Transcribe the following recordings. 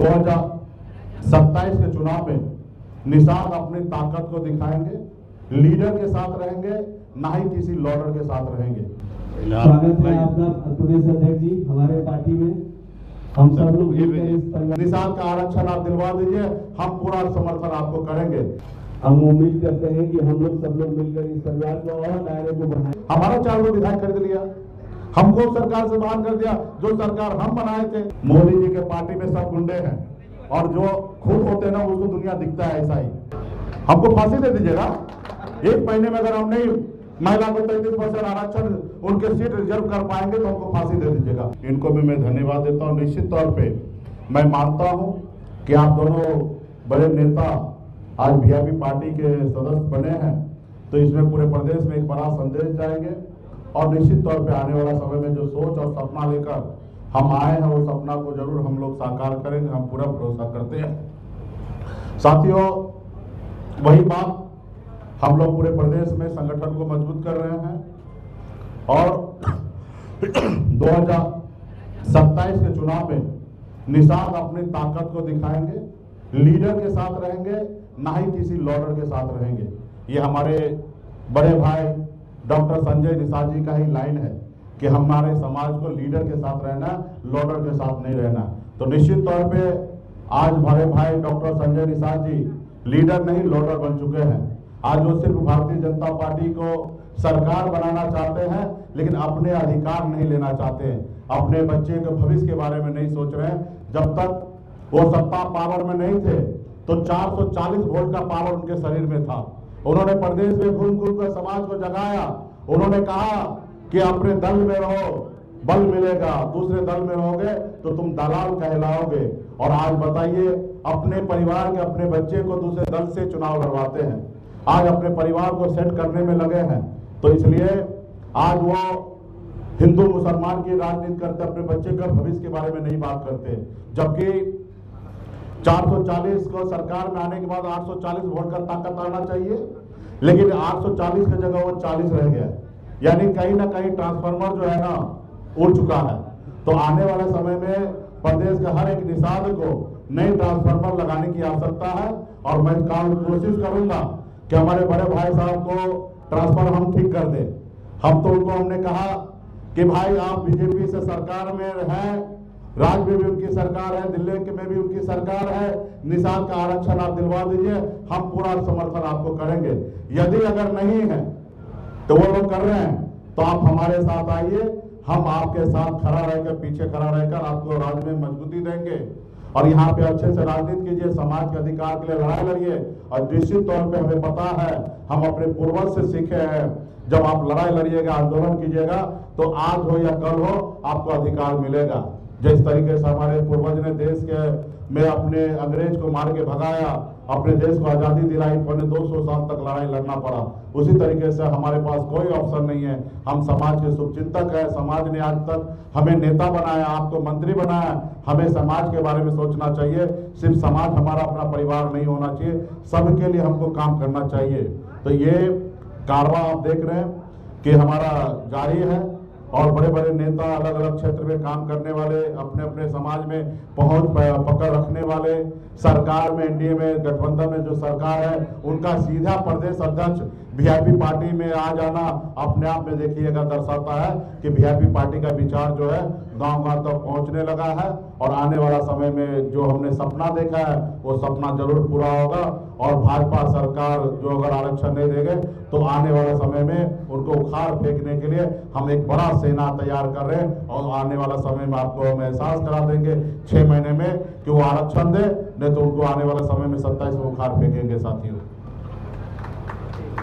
2027 के चुनाव में निषाद अपनी ताकत को दिखाएंगे, लीडर के साथ रहेंगे, ना ही किसी लॉर्डर के साथ रहेंगे। स्वागत है आपका प्रदेश अध्यक्ष जी हमारे पार्टी में। हम सब लोग निषाद का आरक्षण आप दिलवा दीजिए, हम पूरा समर्थन आपको करेंगे। हम उम्मीद करते हैं कि हम लोग सब लोग मिलकर इस परिवार को और दायरे को बढ़ाएं। हमारा 4 विधायक खरीद लिया, हमको सरकार से बाहर कर दिया, जो सरकार हम बनाए थे। मोदी जी के पार्टी में सब गुंडे हैं और जो खुद होते हैं ना उसको दुनिया दिखता है ऐसा ही। हमको फांसी दे दीजिएगा, 1 महीने में अगर हम नहीं महिला को 33% आरक्षण उनके सीट रिजर्व कर पाएंगे तो हमको फांसी दे दीजिएगा। इनको भी मैं धन्यवाद देता हूँ। निश्चित तौर पे मैं मानता हूँ कि आप दोनों बड़े नेता आज वीआईपी पार्टी के सदस्य बने हैं, तो इसमें पूरे प्रदेश में एक बड़ा संदेश जाएंगे और निश्चित तौर पे आने वाला समय में जो सोच और सपना लेकर हम आए हैं वो सपना को जरूर हम लोग साकार करेंगे, हम पूरा भरोसा करते हैं। साथियों, वही बात हम लोग पूरे प्रदेश में संगठन को मजबूत कर रहे हैं और 2027 के चुनाव में निषाद अपनी ताकत को दिखाएंगे, लीडर के साथ रहेंगे, ना ही किसी लॉर्डर के साथ रहेंगे। ये हमारे बड़े भाई डॉक्टर संजय निषाद जी का ही लाइन है कि हमारे समाज को लीडर के साथ रहना, लॉर्डर के साथ नहीं रहना। तो निश्चित तौर पे आज बड़े भाई डॉक्टर संजय निषाद जी लीडर नहीं लॉर्डर बन चुके हैं। आज वो सिर्फ भारतीय जनता पार्टी को सरकार बनाना चाहते हैं, लेकिन अपने अधिकार नहीं लेना चाहते हैं, अपने बच्चे के भविष्य के बारे में नहीं सोच रहे हैं। जब तक वो सत्ता पावर में नहीं थे तो 440 वोल्ट का पावर उनके शरीर में था। उन्होंने प्रदेश में घूम घूम कर समाज को जगाया। उन्होंने कहा कि अपने दल में रहो, बल मिलेगा, दूसरे दल में रहोगे तो तुम दलाल कहलाओगे। और आज बताइए, अपने परिवार के अपने बच्चे को दूसरे दल से चुनाव लड़वाते हैं, आज अपने परिवार को सेट करने में लगे हैं। तो इसलिए आज वो हिंदू मुसलमान की राजनीति करते, अपने बच्चे का भविष्य के बारे में नहीं बात करते। जबकि 440 को सरकार में आने के बाद 840 वोट का ताकत आना चाहिए, लेकिन 840 की जगह वो 40 रह गया। यानी कहीं ना कहीं ट्रांसफार्मर जो है ना उड़ चुका है। तो आने वाले समय में प्रदेश के हर एक निषाद को नए ट्रांसफार्मर लगाने की आवश्यकता है और मैं कोशिश करूंगा कि हमारे बड़े भाई साहब को ट्रांसफर हम ठीक कर दें। हम तो उनको हमने कहा कि भाई आप बीजेपी से सरकार में हैं, राज्य में भी उनकी सरकार है, दिल्ली में भी उनकी सरकार है, निषाद का आरक्षण आप दिलवा दीजिए, हम पूरा समर्थन आपको करेंगे। यदि अगर नहीं है तो वो लोग कर रहे हैं तो आप हमारे साथ आइए, हम आपके साथ खड़ा रहकर, पीछे खड़ा रहकर आपको राज्य में मजबूती देंगे और यहाँ पे अच्छे से राजनीति कीजिए, समाज के अधिकार के लिए लड़ाई लड़िए। और निश्चित तौर पे हमें पता है, हम अपने पूर्वज से सीखे हैं, जब आप लड़ाई लड़िएगा, आंदोलन कीजिएगा तो आज हो या कल हो आपको अधिकार मिलेगा। जिस तरीके से हमारे पूर्वज ने देश के में अपने अंग्रेज को मार के भगाया, अपने देश को आजादी दिलाई, 200 साल तक लड़ाई लड़ना पड़ा, उसी तरीके से हमारे पास कोई ऑप्शन नहीं है। हम समाज के शुभचिंतक हैं, समाज ने आज तक हमें नेता बनाया, आपको मंत्री बनाया, हमें समाज के बारे में सोचना चाहिए। सिर्फ समाज हमारा अपना परिवार नहीं होना चाहिए, सबके लिए हमको काम करना चाहिए। तो ये कारवा आप देख रहे हैं कि हमारा जारी है और बड़े बड़े नेता अलग अलग क्षेत्र में काम करने वाले, अपने अपने समाज में पहुंच पकड़ रखने वाले, सरकार में एनडीए में गठबंधन में जो सरकार है उनका सीधा प्रदेश अध्यक्ष वीआईपी पार्टी में आ जाना अपने आप में देखिएगा दर्शाता है कि वीआईपी पार्टी का विचार जो है गांव-गांव तक पहुंचने लगा है और आने वाला समय में जो हमने सपना देखा है वो सपना जरूर पूरा होगा। और भाजपा सरकार जो अगर आरक्षण नहीं देंगे तो आने वाले समय में उनको उखाड़ फेंकने के लिए हम एक बड़ा सेना तैयार कर रहे हैं और आने वाला समय में आपको हम एहसास करा देंगे 6 महीने में कि वो आरक्षण दे, नहीं तो उनको आने वाले समय में 27 में उखाड़ फेंकेंगे। साथियों,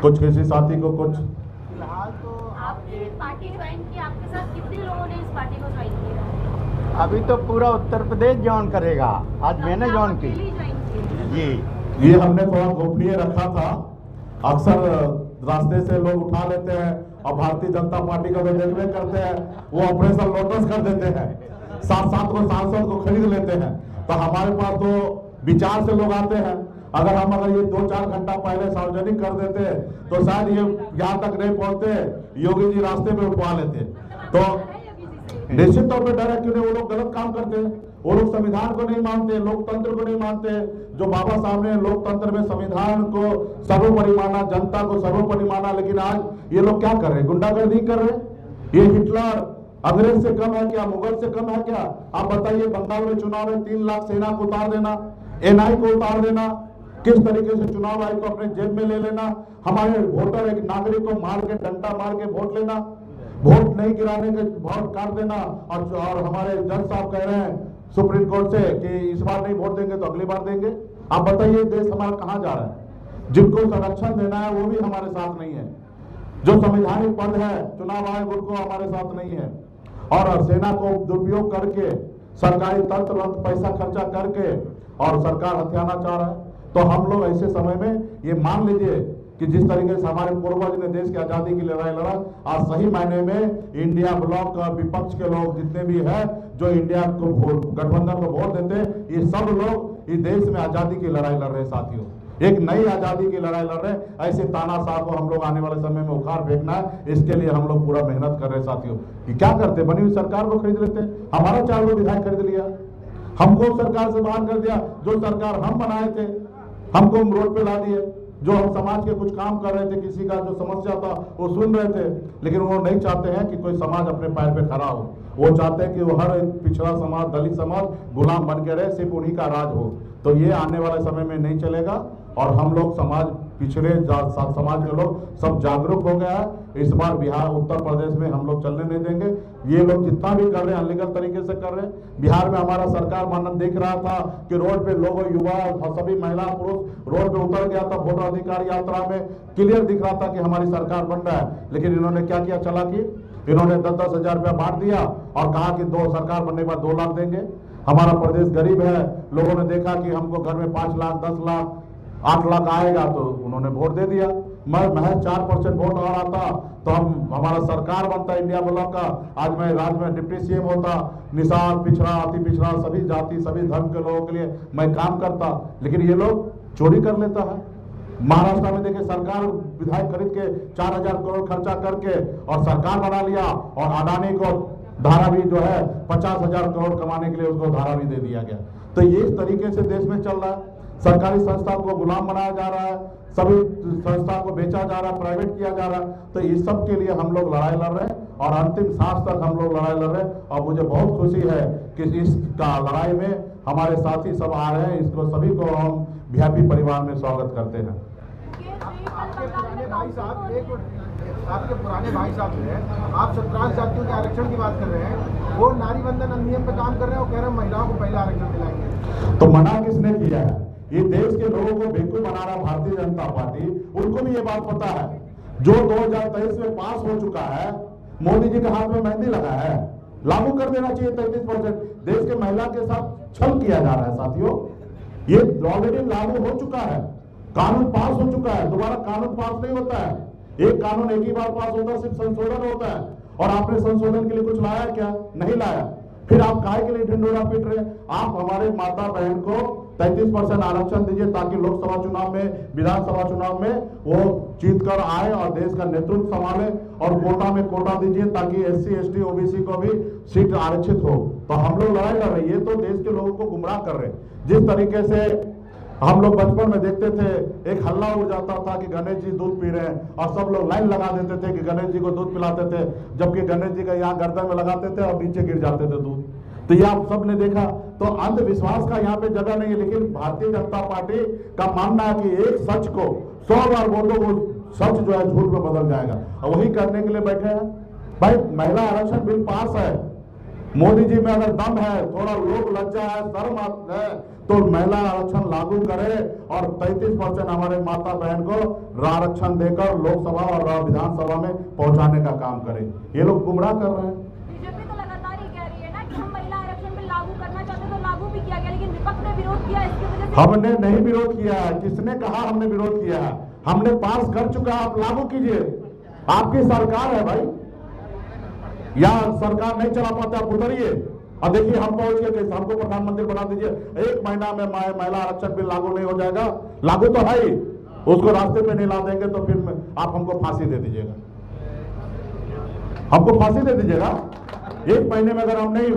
कुछ किसी साथी को कुछ फिलहाल तो आपने पार्टी ज्वाइन की, आपके साथ कितने लोगों ने इस पार्टी को ज्वाइन किया? अभी तो पूरा उत्तर प्रदेश ज्वाइन करेगा, आज मैंने ज्वाइन की जी। ये हमने थोड़ा गोपनीय रखा था, अक्सर रास्ते से लोग उठा लेते हैं और भारतीय जनता पार्टी का जो देखने करते हैं वो ऑपरेशन लोटस कर देते हैं, 7-7 को सांसद को खरीद लेते हैं। तो हमारे पास तो विचार से लोग आते हैं, अगर ये 2-4 घंटा पहले सार्वजनिक कर देते तो शायद ये यहाँ तक नहीं पहुंचते, योगी जी रास्ते में उठवा लेते। तो निश्चित तौर पर डर है, क्योंकि वो लोग गलत काम करते हैं। वो लोग संविधान को नहीं मानते, लोकतंत्र को नहीं मानते। जो बाबा साहब ने लोकतंत्र में संविधान को सर्वोपरि माना, जनता को सर्वोपरि माना, लेकिन आज ये लोग क्या कर रहे हैं? गुंडागर्दी कर रहे हैं। ये हिटलर अंग्रेज से कम है क्या? मुगल से कम है क्या? आप बताइए, बंगाल में चुनाव में 3 लाख सेना को उतार देना, एनआई को उतार देना, किस तरीके से चुनाव आयोग को अपने जेब में ले लेना, हमारे वोटर एक नागरिक को मार के, डंडा मार के वोट लेना, वोट नहीं गिराने के वोट काट देना। और हमारे जज साहब कह रहे हैं सुप्रीम कोर्ट से कि इस बार नहीं वोट देंगे तो अगली बार देंगे। आप बताइए देश हमारा कहां जा रहा है? जिनको संरक्षण देना है वो भी हमारे साथ नहीं है, जो संवैधानिक पद है चुनाव आयोग उनको हमारे साथ नहीं है, और सेना को दुरुपयोग करके, सरकारी तंत्र पैसा खर्चा करके और सरकार हथियाना चाह रहा है। तो हम लोग ऐसे समय में ये मान लीजिए कि जिस तरीके से हमारे पूर्वज ने देश की आजादी की लड़ाई लड़ा, आज सही मायने में इंडिया ब्लॉक का विपक्ष के लोग जितने भी हैं, जो इंडिया को गठबंधन को वोट देते, ये सब लोग इस देश में आजादी की लड़ाई लड़ रहे हैं। साथियों, एक नई आजादी की लड़ाई लड़ रहे हैं। ऐसे तानाशाह को हम लोग आने वाले समय में उखाड़ फेंकना है, इसके लिए हम लोग पूरा मेहनत कर रहे हैं। साथियों, ये क्या करते? बनी हुई सरकार को खरीद लेते हैं। हमारा 4 लोग विधायक खरीद लिया, हमको सरकार से बाहर कर दिया। जो सरकार हम बनाए थे हमको रोड पे ला दिए। जो हम समाज के कुछ काम कर रहे थे, किसी का जो समस्या था वो सुन रहे थे, लेकिन वो नहीं चाहते हैं कि कोई समाज अपने पैर पे खड़ा हो। वो चाहते हैं कि वो हर पिछड़ा समाज, दलित समाज गुलाम बन के रहे, सिर्फ उन्हीं का राज हो। तो ये आने वाले समय में नहीं चलेगा। और हम लोग समाज, पिछड़े समाज के लोग सब जागरूक हो गया है। इस बार बिहार, उत्तर प्रदेश में हम लोग चलने नहीं देंगे। ये लोग जितना भी कर रहे हैं अनलीगल तरीके से कर रहे हैं। बिहार में हमारा सरकार मानन देख रहा था कि रोड पे लोगों, युवा, सभी महिला पुरुष रोड पे उतर गया था। वोटर अधिकार यात्रा में क्लियर दिख रहा था कि हमारी सरकार बन रहा है, लेकिन इन्होंने क्या किया? चालाकी, इन्होंने 10-10 हजार रुपया बांट दिया और कहा कि सरकार बनने के बाद 2 लाख देंगे। हमारा प्रदेश गरीब है, लोगों ने देखा कि हमको घर में 5 लाख, 10 लाख, 8 लाख आएगा, तो उन्होंने वोट दे दिया। महज 4% वोट आ रहा था तो हमारा सरकार बनता इंडिया ब्लॉक का। आज मैं राज्य में डिप्टी सीएम होता, निषाद, पिछड़ा, अति पिछड़ा, सभी जाति, सभी धर्म के लोगों के लिए मैं काम करता, लेकिन ये लोग चोरी कर लेता है। महाराष्ट्र में देखिए, सरकार विधायक खरीद के 4000 करोड़ खर्चा करके और सरकार बना लिया, और अडानी को धारा भी जो है 50,000 करोड़ कमाने के लिए उसको धारा भी दे दिया गया। तो ये इस तरीके से देश में चल रहा है। सरकारी संस्था को गुलाम बनाया जा रहा है, सभी संस्था को बेचा जा रहा है, प्राइवेट किया जा रहा है। तो इस सब के लिए हम लोग लड़ाई लड़ रहे हैं और अंतिम सांस तक हम लोग लड़ाई लड़ रहे हैं। और मुझे बहुत खुशी है कि इसका लड़ाई में हमारे साथी सब आ रहे हैं। इसको सभी को हम वीआईपी परिवार में स्वागत करते हैं। आपके पुराने भाई साहब हैं, आप 17 जातियों के आरक्षण की बात कर रहे हैं, वो नारी बंधन अधिनियम पे काम कर रहे हैं और कह रहे हैं महिलाओं को पहले आरक्षण दिलाएंगे। तो मना किसने किया है? ये देश के लोगों को बेवकूफ बना रहा भारतीय जनता पार्टी। उनको भी ये बात पता है, जो 2023 में पास हो चुका है, मोदी जी के हाथ में मेहंदी लगा है, लागू कर देना चाहिए 33%। देश के महिला के साथ छल किया जा रहा है। साथियों, ये ऑलरेडी लागू हो चुका है, कानून पास हो चुका है। दोबारा कानून पास नहीं होता है। एक कानून एक ही बार पास होता है, सिर्फ संशोधन होता है। और आपने संशोधन के लिए कुछ लाया क्या? नहीं लाया। फिर आप काहे के लिए ढिंडोरा पीट रहे? आप हमारे माता बहन को 33% आरक्षण दीजिए, ताकि लोकसभा चुनाव में, विधानसभा चुनाव में वो जीत कर आए और देश का नेतृत्व संभाले। और कोटा में कोटा दीजिए, ताकि SC, ST, OBC को भी सीट आरक्षित हो। तो हम लोग लड़ाई लड़ रहे हैं। ये तो देश के लोगों को गुमराह कर रहे हैं। जिस तरीके से हम लोग बचपन में देखते थे, एक हल्ला उड़ जाता था कि गणेश जी दूध पी रहे हैं, और सब लोग लाइन लगा देते थे कि गणेश जी को दूध पिलाते थे, जबकि गणेश जी का यहाँ गर्दन में लगाते थे और नीचे गिर जाते थे दूध। तो ये आप सब ने देखा। तो अंधविश्वास का यहाँ पे जगह नहीं है। लेकिन भारतीय जनता पार्टी का मानना है कि एक सच को 100 बार बोलो, वो सच जो है झूठ में बदल जाएगा, और वही करने के लिए बैठे हैं। भाई, महिला आरक्षण बिल पास है। मोदी जी में अगर दम है, थोड़ा लोक लज्जा है, शर्म है, तो महिला आरक्षण लागू करे और 33% हमारे माता बहन को आरक्षण देकर लोकसभा और विधानसभा में पहुंचाने का काम करे। ये लोग गुमराह कर रहे हैं। बीजेपी तो लगातार ये कह रही है ना कि हम महिला आरक्षण बिल लागू करना चाहते, तो लागू भी किया गया, लेकिन विपक्ष ने विरोध किया। इसकी वजह से हमने नहीं विरोध किया है। किसने कहा हमने विरोध किया है? हमने पास कर चुका है, आप लागू कीजिए। आपकी सरकार है भाई, या सरकार नहीं चला पाते, आप उतरिए और देखिए हम पहुंच गए। हमको प्रधानमंत्री बना दीजिए, 1 महीना में महिला आरक्षण बिल लागू नहीं हो जाएगा? लागू तो है ही, उसको रास्ते पे नहीं ला देंगे तो फिर आप हमको फांसी दे दीजिएगा। हमको फांसी दे दीजिएगा। 1 महीने में अगर हम नहीं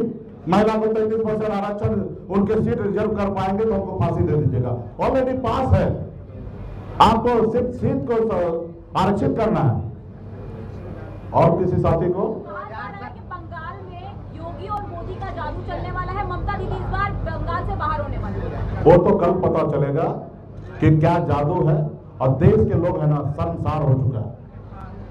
महिला को 33% आरक्षण उनके सीट रिजर्व कर पाएंगे तो हमको फांसी दे दीजिएगा। ऑलरेडी पास है, आपको सिर्फ सीट को आरक्षित करना है। और किसी साथी को कहा जा रहा है कि बंगाल में योगी और मोदी का जादू चलने वाला है, ममता दीदी इस बार बंगाल से बाहर होने वाली है। वो तो कल पता चलेगा कि क्या जादू है। और देश के लोग है ना शर्मसार हो चुका है।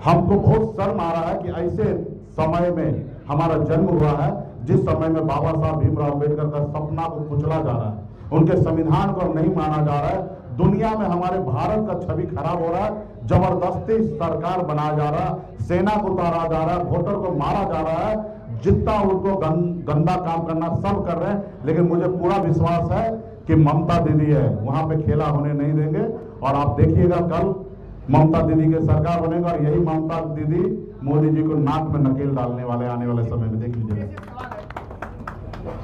हमको बहुत शर्म आ रहा है कि ऐसे समय में हमारा जन्म हुआ है जिस समय में बाबा साहब भीमराव अम्बेडकर का सपना को कुचला जा रहा है, उनके संविधान को नहीं माना जा रहा है। दुनिया में हमारे भारत का छवि खराब हो रहा है, जबरदस्ती सरकार बनाया जा रहा है, सेना को उतारा जा रहा है, वोटर को मारा जा रहा है, जितना उनको गंदा काम करना सब कर रहे हैं। लेकिन मुझे पूरा विश्वास है कि ममता दीदी है, वहां पे खेला होने नहीं देंगे। और आप देखिएगा कल ममता दीदी के सरकार बनेगा और यही ममता दीदी मोदी जी को नाक में नकेल डालने वाले आने वाले समय में देख लीजिएगा।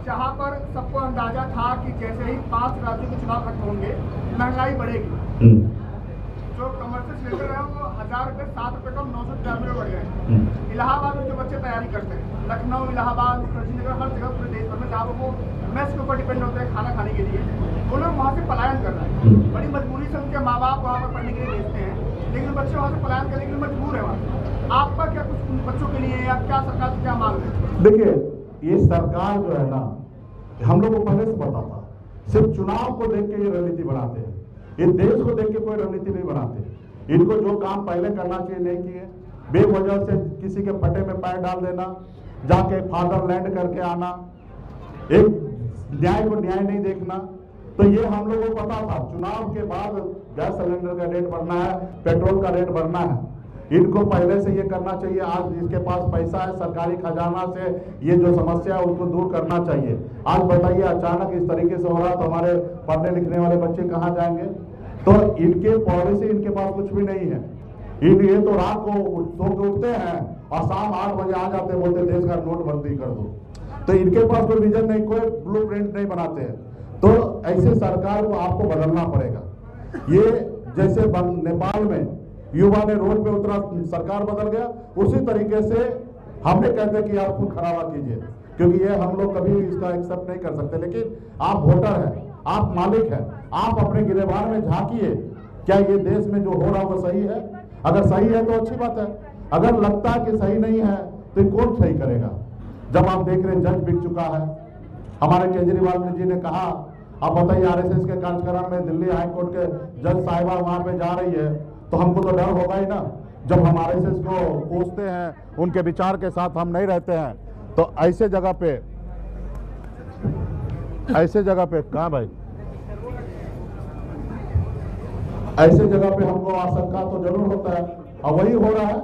जहाँ पर सबको अंदाजा था कि जैसे ही 5 राज्यों के चुनाव खत्म होंगे महंगाई बढ़ेगी, जो कमर्शियल सिलेंडर है वो 1000 रुपये 7 रुपये कम 993 में बढ़ गए। इलाहाबाद में जो बच्चे तैयारी करते हैं, लखनऊ, इलाहाबाद, नगर, हर जगह पूरे देश भर में जहाँ वो मेस के ऊपर डिपेंड होते हैं खाना खाने के लिए, वो लोग वहाँ से पलायन कर रहे हैं। बड़ी मजबूरी से उनके माँ बाप वहाँ पर पढ़ने के लिए भेजते हैं, लेकिन बच्चे वहाँ से पलायन करने के लिए मजबूर है। वहाँ आपका क्या कुछ उन बच्चों के लिए या क्या सरकार से क्या मांग है? देखिए, ये सरकार जो है ना, हम लोग को पहले से पता था, सिर्फ चुनाव को देख के ये रणनीति बनाते हैं, ये देश को देख के कोई रणनीति नहीं बनाते। इनको जो काम पहले करना चाहिए नहीं किए, बेवजह से किसी के पट्टे में पैर डाल देना, जाके फादरलैंड करके आना, एक न्याय को न्याय नहीं देखना। तो ये हम लोगों को पता था चुनाव के बाद गैस सिलेंडर का रेट बढ़ना है, पेट्रोल का रेट बढ़ना है, इनको पहले से ये करना चाहिए। आज जिसके पास पैसा है सरकारी खजाना से ये जो समस्या है उसको दूर करना चाहिए। आज बताइए अचानक इस तरीके से हो रहा तो हमारे पढ़ने लिखने वाले बच्चे कहाँ जाएंगे? तो इनके पॉलिसी, इनके पास कुछ भी नहीं है। ये तो रात को सो के उठते हैं और शाम 8 बजे आ जाते हैं, बोलते देश का नोटबंदी कर दो। तो इनके पास कोई विजन नहीं, कोई ब्लूप्रिंट नहीं बनाते हैं। तो ऐसे सरकार को आपको बदलना पड़ेगा। ये जैसे नेपाल में युवा ने रोड पे उतरा, सरकार बदल गया, उसी तरीके से हमने कहते कि आप खुद खराबा कीजिए, क्योंकि ये हम लोग कभी इसका एक्सेप्ट नहीं कर सकते। लेकिन आप वोटर हैं, आप मालिक हैं, आप अपने गिरेबान में झांकिए, क्या ये देश में जो हो रहा है वो सही है? अगर सही है तो अच्छी बात है, अगर लगता है कि सही नहीं है तो कौन सही करेगा? जब आप देख रहे हैं जज बिक चुका है, हमारे केजरीवाल जी ने कहा, आप बताइए आरएसएस के कार्यक्रम में दिल्ली हाईकोर्ट के जज साहिबा वहां पे जा रही है तो हमको तो डर होगा ही ना। जब हम आरएसएस को पूछते हैं, उनके विचार के साथ हम नहीं रहते हैं, तो ऐसे जगह पे कहाँ भाई, ऐसे जगह पे हमको आशंका तो जरूर होता है और वही हो रहा है।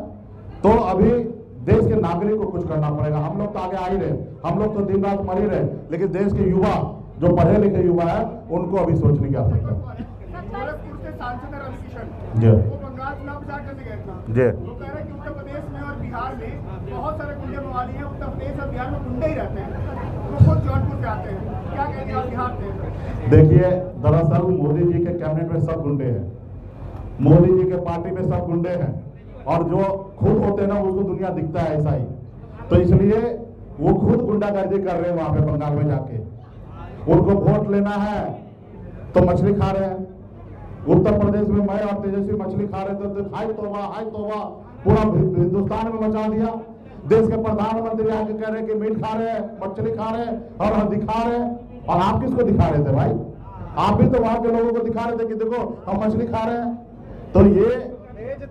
तो अभी देश के नागरिक को कुछ करना पड़ेगा। हम लोग तो आगे आ ही रहे, हम लोग तो दिन रात मर ही रहे, लेकिन देश के युवा जो पढ़े लिखे युवा है उनको अभी सोचने की आवश्यकता है। गोरखपुर से सांसद रविकिशन जी, वो बंगाल चुनाव प्रचार करने गए थे। जी, वो कह रहे हैं कि उत्तर प्रदेश में और बिहार में बहुत सारे गुंडे मवाली हैं, उत्तर प्रदेश और बिहार में गुंडे ही रहते हैं, वो खुद जौनपुर से आते हैं। क्या कहेंगे आप बिहार से? देखिए, दरअसल मोदी जी के कैबिनेट में सब गुंडे हैं, मोदी जी के पार्टी में सब गुंडे हैं, और जो खुद होते हैं ना उसको दुनिया दिखता है ऐसा ही। तो इसलिए वो खुद गुंडागर्दी कर रहे हैं वहां पे बंगाल में जाके। उनको वोट लेना है तो मछली खा रहे हैं। उत्तर प्रदेश में मैं और तेजस्वी मछली खा रहे थे, हाय तौबा, पूरा हिंदुस्तान में मचा दिया। देश के प्रधानमंत्री आके कह रहे हैं कि मीट खा रहे हैं, मछली खा रहे हैं और हम दिखा रहे हैं। और आप किसको दिखा रहे थे भाई? आप भी तो वहां के लोगों को दिखा रहे थे कि देखो हम मछली खा रहे हैं। तो ये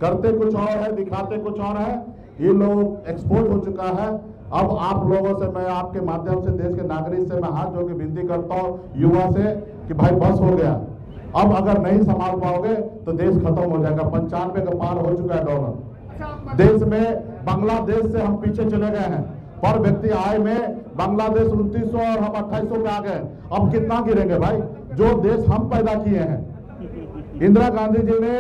करते कुछ और है, दिखाते कुछ और है। ये लोग एक्सपोज हो चुका है। अब आप लोगों से, मैं आपके माध्यम से देश के नागरिक से मैं हाथ जोड़ के विनती करता हूँ युवा से कि भाई बस हो गया, अब अगर नहीं संभाल पाओगे तो देश खत्म हो जाएगा। 95 का पार हो चुका है डॉलर देश में। बांग्लादेश से हम पीछे चले गए हैं, पर व्यक्ति आय में बांग्लादेश 2900 और हम 2800 पे आ गए। अब कितना गिरेंगे भाई? जो देश हम पैदा किए हैं, इंदिरा गांधी जी ने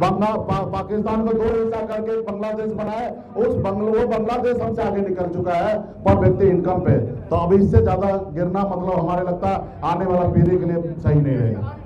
पाकिस्तान को 2 हिस्सा करके बांग्लादेश बनाए, वो बांग्लादेश हमसे आगे निकल चुका है पर व्यक्ति इनकम पे। तो अब इससे ज्यादा गिरना मतलब हमारे लगता है आने वाला पीढ़ी के लिए सही नहीं रहेगा।